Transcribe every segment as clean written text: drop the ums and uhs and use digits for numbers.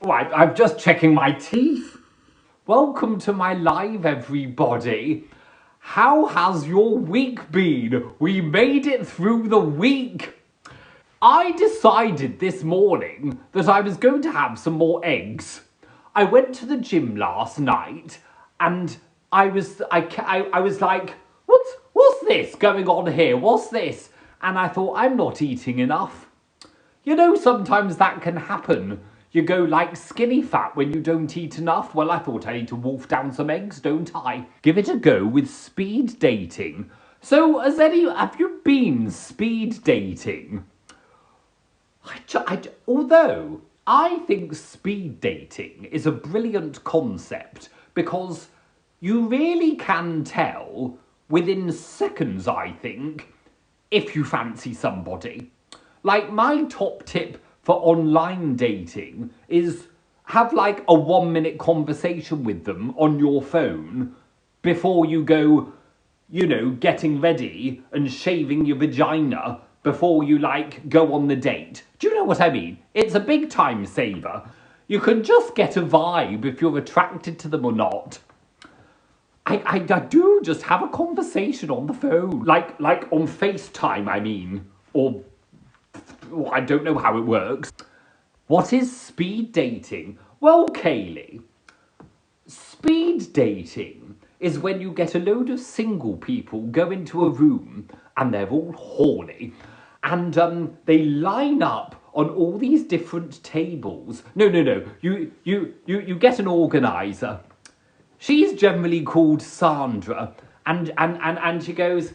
Oh, I'm just checking my teeth. Welcome to my live, everybody. How has your week been? We made it through the week. I decided this morning that I was going to have some more eggs. I went to the gym last night and I was like, what's this going on here? What's this? And I thought, I'm not eating enough. You know, sometimes that can happen. You go like skinny fat when you don't eat enough. Well, I thought I need to wolf down some eggs, don't I? Give it a go with speed dating. So, have you been speed dating? Although I think speed dating is a brilliant concept because you really can tell within seconds, I think, if you fancy somebody. Like, my top tip for online dating is have like a 1 minute conversation with them on your phone before you go, you know, getting ready and shaving your vagina before you like go on the date. Do you know what I mean? It's a big time saver. You can just get a vibe if you're attracted to them or not. I do just have a conversation on the phone. Like on FaceTime, I mean. Or I don't know how it works. What is speed dating? Well, Kaylee, speed dating is when you get a load of single people go into a room and they're all horny and they line up on all these different tables. No. You get an organizer. She's generally called Sandra and she goes,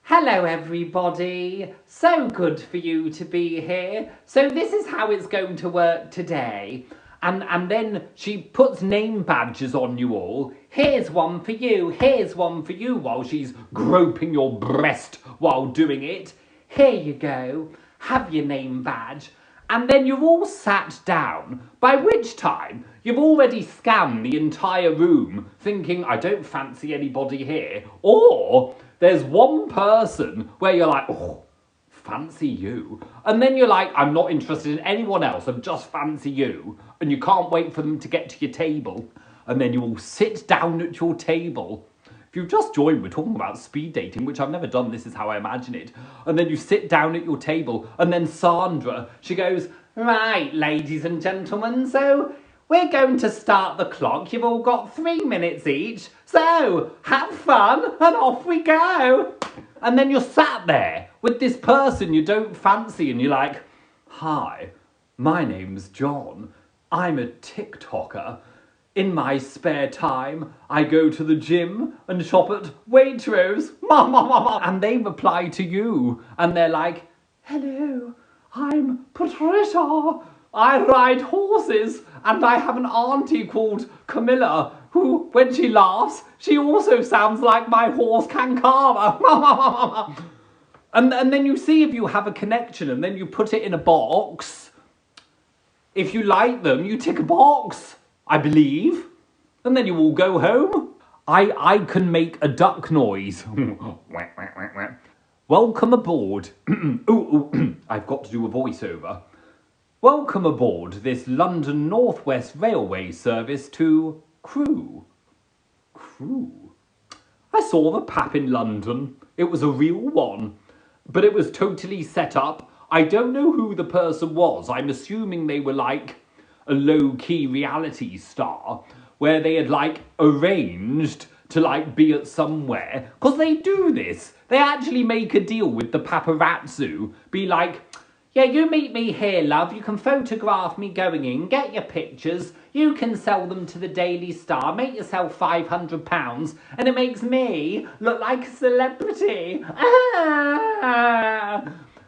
"Hello everybody, so good for you to be here. So this is how it's going to work today." And then she puts name badges on you all. Here's one for you, here's one for you, while she's groping your breast while doing it. Here you go, have your name badge. And then you're all sat down, by which time you've already scanned the entire room, thinking, I don't fancy anybody here. Or there's one person where you're like, oh, fancy you. And then you're like, I'm not interested in anyone else, I just fancy you. And you can't wait for them to get to your table. And then you all sit down at your table. If you've just joined, we're talking about speed dating, which I've never done, this is how I imagine it. And then you sit down at your table, and then Sandra, she goes, "Right, ladies and gentlemen, so we're going to start the clock. You've all got 3 minutes each, so have fun, and off we go." And then you're sat there with this person you don't fancy, and you're like, "Hi, my name's John. I'm a TikToker. In my spare time, I go to the gym and shop at Waitrose." And they reply to you, and they're like, "Hello, I'm Patricia. I ride horses, and I have an auntie called Camilla, who, when she laughs, she also sounds like my horse Kankara." And then you see if you have a connection, and then you put it in a box. If you like them, you tick a box, I believe. And then you all go home. I can make a duck noise. Welcome aboard. I've got to do a voiceover. Welcome aboard this London North West Railway service to Crewe. Crewe? I saw the pap in London. It was a real one. But it was totally set up. I don't know who the person was. I'm assuming they were like a low-key reality star where they had like arranged to like be at somewhere. Because they do this. They actually make a deal with the paparazzi. Be like, "Yeah, you meet me here, love. You can photograph me going in, get your pictures. You can sell them to the Daily Star, make yourself £500, and it makes me look like a celebrity."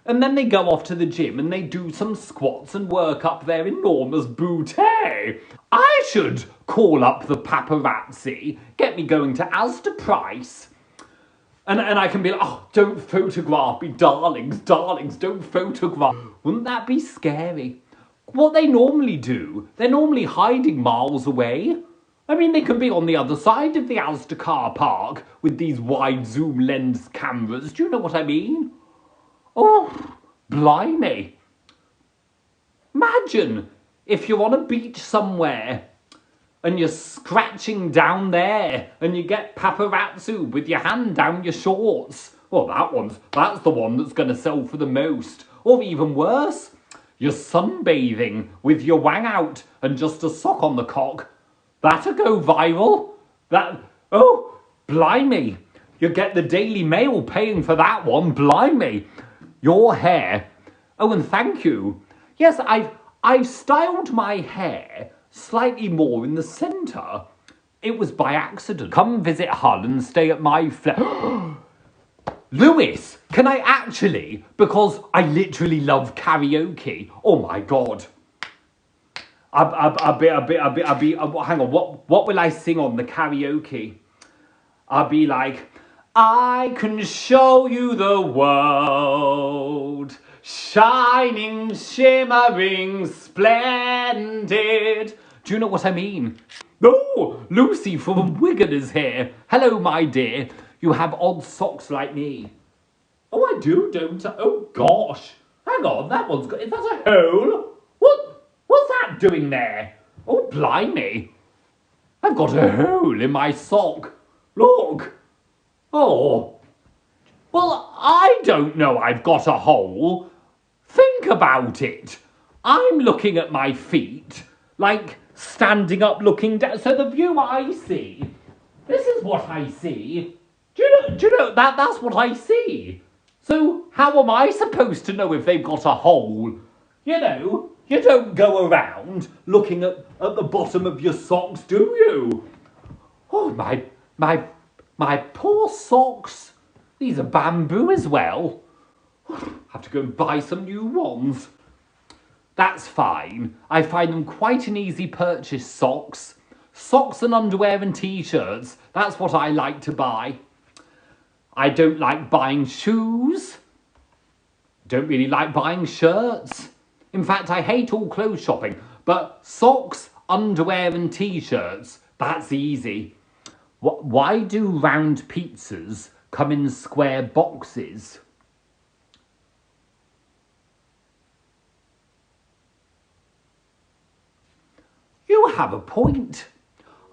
And then they go off to the gym and they do some squats and work up their enormous booty. I should call up the paparazzi, get me going to Asda Price. And I can be like, "Oh, don't photograph me, darlings, don't photograph." Wouldn't that be scary? What they normally do, they're normally hiding miles away. I mean, they could be on the other side of the Asda car park with these wide zoom lens cameras. Do you know what I mean? Oh, blimey. Imagine if you're on a beach somewhere and you're scratching down there and you get paparazzi with your hand down your shorts, well, that's the one that's going to sell for the most. Or even worse, you're sunbathing with your wang out and just a sock on the cock. That'll go viral. Oh, blimey. You get the Daily Mail paying for that one, blimey. Your hair. Oh, and thank you. Yes, I've styled my hair slightly more in the centre. It was by accident. Come visit Hull and stay at my flat. Lewis, can I actually? Because I literally love karaoke. Oh my God. Hang on, what will I sing on the karaoke? I'll be like, I can show you the world, shining, shimmering, splendid. Do you know what I mean? Oh, Lucy from Wigan is here. Hello, my dear. You have odd socks like me. Oh, I do, don't I? Oh, gosh. Hang on, that one's got... Is that a hole? What's that doing there? Oh, blimey. I've got a hole in my sock. Look. Oh. Well, I don't know I've got a hole. Think about it. I'm looking at my feet, like standing up looking down. So the view I see, this is what I see. Do you know that's what I see? So how am I supposed to know if they've got a hole? You know, you don't go around looking at the bottom of your socks, do you? Oh, my poor socks. These are bamboo as well. Have to go and buy some new ones. That's fine. I find them quite an easy purchase, socks. Socks and underwear and t-shirts. That's what I like to buy. I don't like buying shoes. Don't really like buying shirts. In fact, I hate all clothes shopping. But socks, underwear and t-shirts, that's easy. Why do round pizzas come in square boxes? You have a point.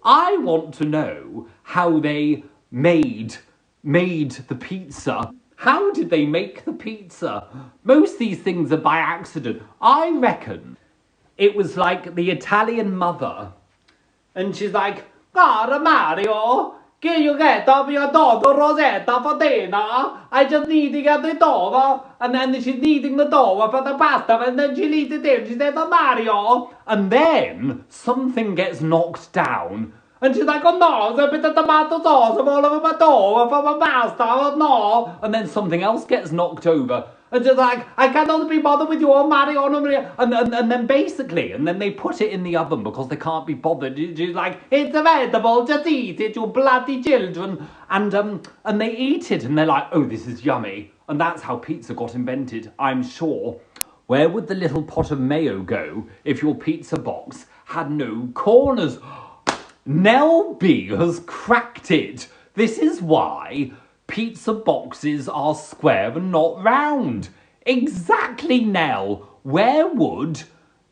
I want to know how they made the pizza. How did they make the pizza? Most of these things are by accident. I reckon it was like the Italian mother. And she's like, "Cara Mario, can you get up your daughter Rosetta for dinner? I just need to get the dough." And then she's kneading the dough for the pasta, and then she leaves it in. She says, "Mario." And then something gets knocked down. And she's like, "Oh no, there's a bit of tomato sauce all over my dough for my pasta, oh no." And then something else gets knocked over. And she's like, "I cannot be bothered with your Mario." And then basically, and then they put it in the oven because they can't be bothered. She's like, "It's available, just eat it, you bloody children." And they eat it and they're like, "Oh, this is yummy." And that's how pizza got invented, I'm sure. Where would the little pot of mayo go if your pizza box had no corners? Nell B has cracked it. This is why pizza boxes are square and not round. Exactly, Nell. Where would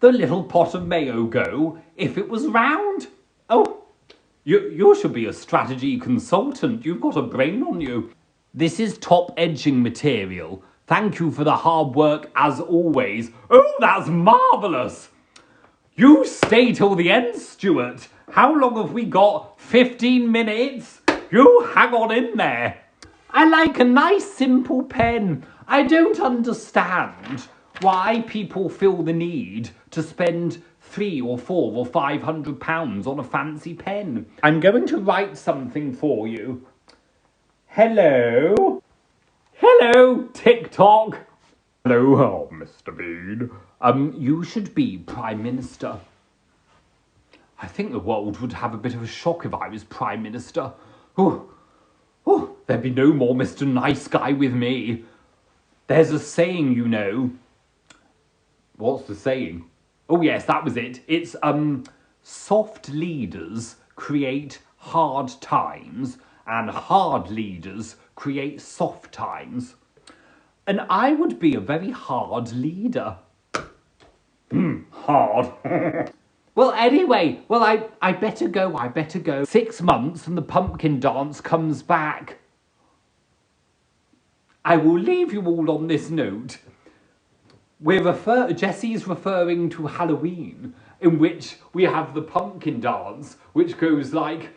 the little pot of mayo go if it was round? Oh, you should be a strategy consultant. You've got a brain on you. This is top edging material. Thank you for the hard work as always. Oh, that's marvellous. You stay till the end, Stuart. How long have we got? 15 minutes? You hang on in there. I like a nice simple pen. I don't understand why people feel the need to spend £300 or £400 or £500 on a fancy pen. I'm going to write something for you. Hello? Hello, TikTok. Hello, Mr. Bean. You should be Prime Minister. I think the world would have a bit of a shock if I was Prime Minister. There'd be no more Mr. Nice Guy with me. There's a saying, you know. What's the saying? Oh yes, that was it. It's, soft leaders create hard times and hard leaders create soft times. And I would be a very hard leader. Hard. Well, anyway, I better go. 6 months and the pumpkin dance comes back. I will leave you all on this note. Jesse's referring to Halloween, in which we have the pumpkin dance, which goes like...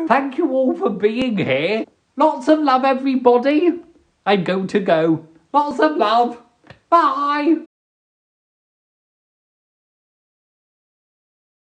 Thank you all for being here. Lots of love, everybody. I'm going to go. Lots of love. Bye.